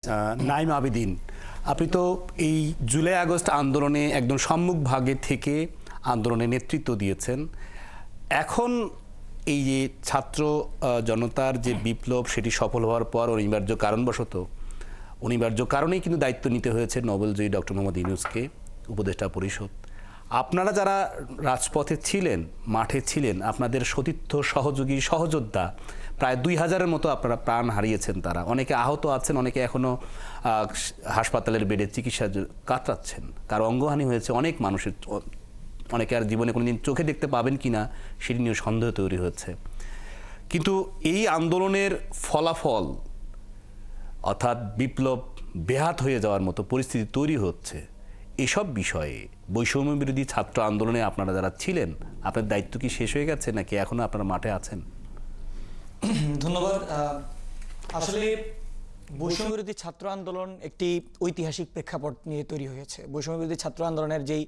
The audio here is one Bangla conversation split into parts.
নাইম আবেদিন, আপনি তো এই জুলাই আগস্ট আন্দোলনে একদম সম্মুখ ভাগে থেকে আন্দোলনে নেতৃত্ব দিয়েছেন। এখন এই যে ছাত্র জনতার যে বিপ্লব সেটি সফল হওয়ার পর অনিবার্য কারণেই কিন্তু দায়িত্ব নিতে হয়েছে নোবেলজয়ী ডক্টর মোহাম্মদ ইউনূসকে, উপদেষ্টা পরিষদ। আপনারা যারা রাজপথে ছিলেন, মাঠে ছিলেন, আপনাদের সতীর্থ সহযোগী সহযোদ্ধা প্রায় 2000-এর মতো আপনারা প্রাণ হারিয়েছেন। তারা অনেকে আহত আছেন, অনেকে এখনও হাসপাতালের বেডে চিকিৎসা কাতরাচ্ছেন, কারো অঙ্গহানি হয়েছে। অনেক মানুষের, অনেকে আর জীবনে কোনোদিন চোখে দেখতে পাবেন কিনা সেটি নিয়ে সন্দেহ তৈরি হয়েছে। কিন্তু এই আন্দোলনের ফলাফল অর্থাৎ বিপ্লব বেহাত হয়ে যাওয়ার মতো পরিস্থিতি তৈরি হচ্ছে। এসব বিষয়ে বৈষম্য বিরোধী ছাত্র আন্দোলনে আপনারা যারা ছিলেন, আপনার দায়িত্ব কি শেষ হয়ে গেছে নাকি এখনো আপনারা মাঠে আছেন? ধন্যবাদ। আসলে বৈষম্য বিরোধী ছাত্র আন্দোলন একটি ঐতিহাসিক প্রেক্ষাপট নিয়ে তৈরি হয়েছে। বৈষম্য বিরোধী ছাত্র আন্দোলনের যেই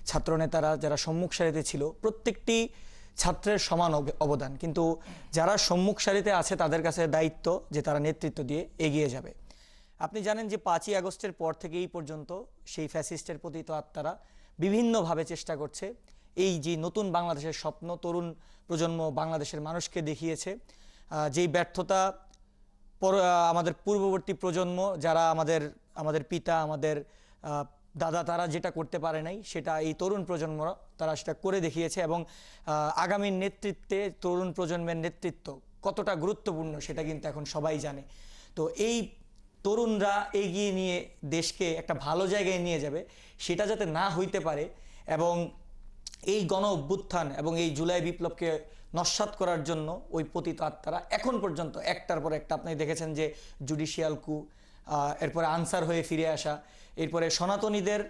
ছাত্র নেতারা যারা সম্মুখ সারিতে ছিল, প্রত্যেকটি ছাত্রের সমান অবদান, কিন্তু যারা সম্মুখ সারিতে আছে তাদের কাছে দায়িত্ব যে তারা নেতৃত্ব দিয়ে এগিয়ে যাবে। আপনি জানেন যে 5ই আগস্টের পর থেকে এই পর্যন্ত সেই ফ্যাসিস্টের পতিত আত্মারা বিভিন্নভাবে চেষ্টা করছে এই যে নতুন বাংলাদেশের স্বপ্ন তরুণ প্রজন্ম বাংলাদেশের মানুষকে দেখিয়েছে। যেই ব্যর্থতা আমাদের পূর্ববর্তী প্রজন্ম যারা আমাদের পিতা, আমাদের দাদা, তারা যেটা করতে পারে নাই, সেটা এই তরুণ প্রজন্মরা তারা সেটা করে দেখিয়েছে। এবং আগামী নেতৃত্বে তরুণ প্রজন্মের নেতৃত্ব কতটা গুরুত্বপূর্ণ সেটা কিন্তু এখন সবাই জানে। তো এই তরুণরা এগিয়ে নিয়ে দেশকে একটা ভালো জায়গায় নিয়ে যাবে, সেটা যাতে না হইতে পারে এবং এই গণ অভ্যুত্থান এবং এই জুলাই বিপ্লবকে নস্যাৎ করার জন্য ওই পতিত আত্মারা এখন পর্যন্ত একটার পর একটা, আপনি দেখেছেন যে জুডিশিয়াল কু, এরপরে আনসার হয়ে ফিরে আসা, এরপরে সনাতনীদের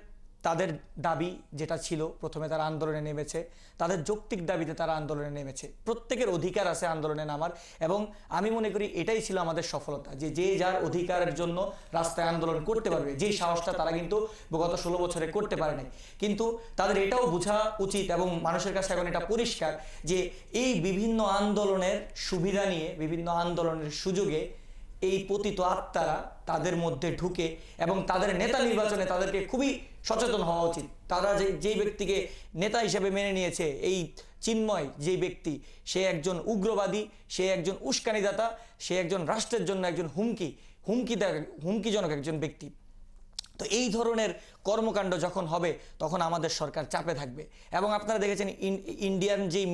তাদের দাবি যেটা ছিল, প্রথমে তারা আন্দোলনে নেমেছে, তাদের যৌক্তিক দাবিতে তারা আন্দোলনে নেমেছে। প্রত্যেকের অধিকার আছে আন্দোলনে নামার, এবং আমি মনে করি এটাই ছিল আমাদের সফলতা, যে যে যার অধিকারের জন্য রাস্তায় আন্দোলন করতে পারবে। যেই সাহসটা তারা কিন্তু গত 16 বছরে করতে পারে নাই। কিন্তু তাদের এটাও বোঝা উচিত এবং মানুষের কাছে এখন এটা পরিষ্কার যে এই বিভিন্ন আন্দোলনের সুবিধা নিয়ে, বিভিন্ন আন্দোলনের সুযোগে এই পতিত আত্মারা তাদের মধ্যে ঢুকে এবং তাদের নেতা নির্বাচনে তাদেরকে খুবই সচেতন হওয়া উচিত। তারা যেই ব্যক্তিকে নেতা হিসেবে মেনে নিয়েছে, এই চিন্ময় যেই ব্যক্তি, সে একজন উগ্রবাদী, সে একজন উস্কানিদাতা, সে একজন রাষ্ট্রের জন্য একজন হুমকিজনক একজন ব্যক্তি। তো এই ধরনের কর্মকাণ্ড যখন হবে তখন আমাদের সরকার চাপে থাকবে। এবং আপনারা দেখেছেন ইন্ডিয়ান যেই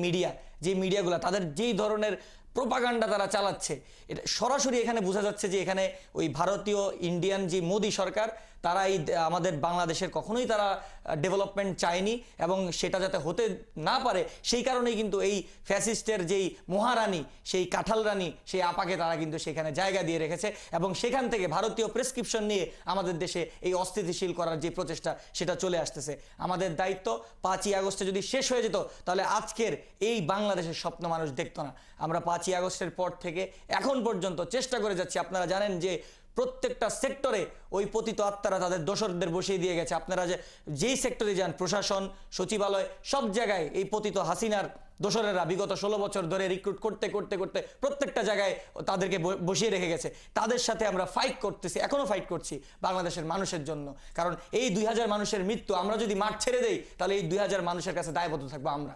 মিডিয়াগুলো তাদের যেই ধরনের প্রোপাগান্ডা তারা চালাচ্ছে, এটা সরাসরি এখানে বোঝা যাচ্ছে যে এখানে ওই ভারতীয় ইন্ডিয়ান যে মোদি সরকার, তারা এই আমাদের বাংলাদেশের কখনোই তারা ডেভেলপমেন্ট চায়নি এবং সেটা যাতে হতে না পারে সেই কারণেই কিন্তু এই ফ্যাসিস্টের যেই মহারানী, সেই কাঁঠাল রানী, সেই আপাকে তারা কিন্তু সেখানে জায়গা দিয়ে রেখেছে এবং সেখান থেকে ভারতীয় প্রেসক্রিপশন নিয়ে আমাদের দেশে এই অস্থিতিশীল করার যে প্রচেষ্টা সেটা চলে আসতেছে। আমাদের দায়িত্ব 5ই আগস্টে যদি শেষ হয়ে যেত তাহলে আজকের এই বাংলাদেশের স্বপ্ন মানুষ দেখতো না। আমরা 5ই আগস্টের পর থেকে এখন পর্যন্ত চেষ্টা করে যাচ্ছি। আপনারা জানেন যে প্রত্যেকটা সেক্টরে ওই পতিত আত্মারা তাদের দোসরদের বসিয়ে দিয়ে গেছে। আপনারা যেই সেক্টরে যান, প্রশাসন, সচিবালয়, সব জায়গায় এই পতিত হাসিনার দোসরেরা বিগত 16 বছর ধরে রিক্রুট করতে প্রত্যেকটা জায়গায় তাদেরকে বসিয়ে রেখে গেছে। তাদের সাথে আমরা ফাইট করতেছি, এখনো ফাইট করছি বাংলাদেশের মানুষের জন্য। কারণ এই 2000 মানুষের মৃত্যু আমরা যদি মাঠ ছেড়ে দেই তাহলে এই 2000 মানুষের কাছে দায়বদ্ধ থাকবো আমরা।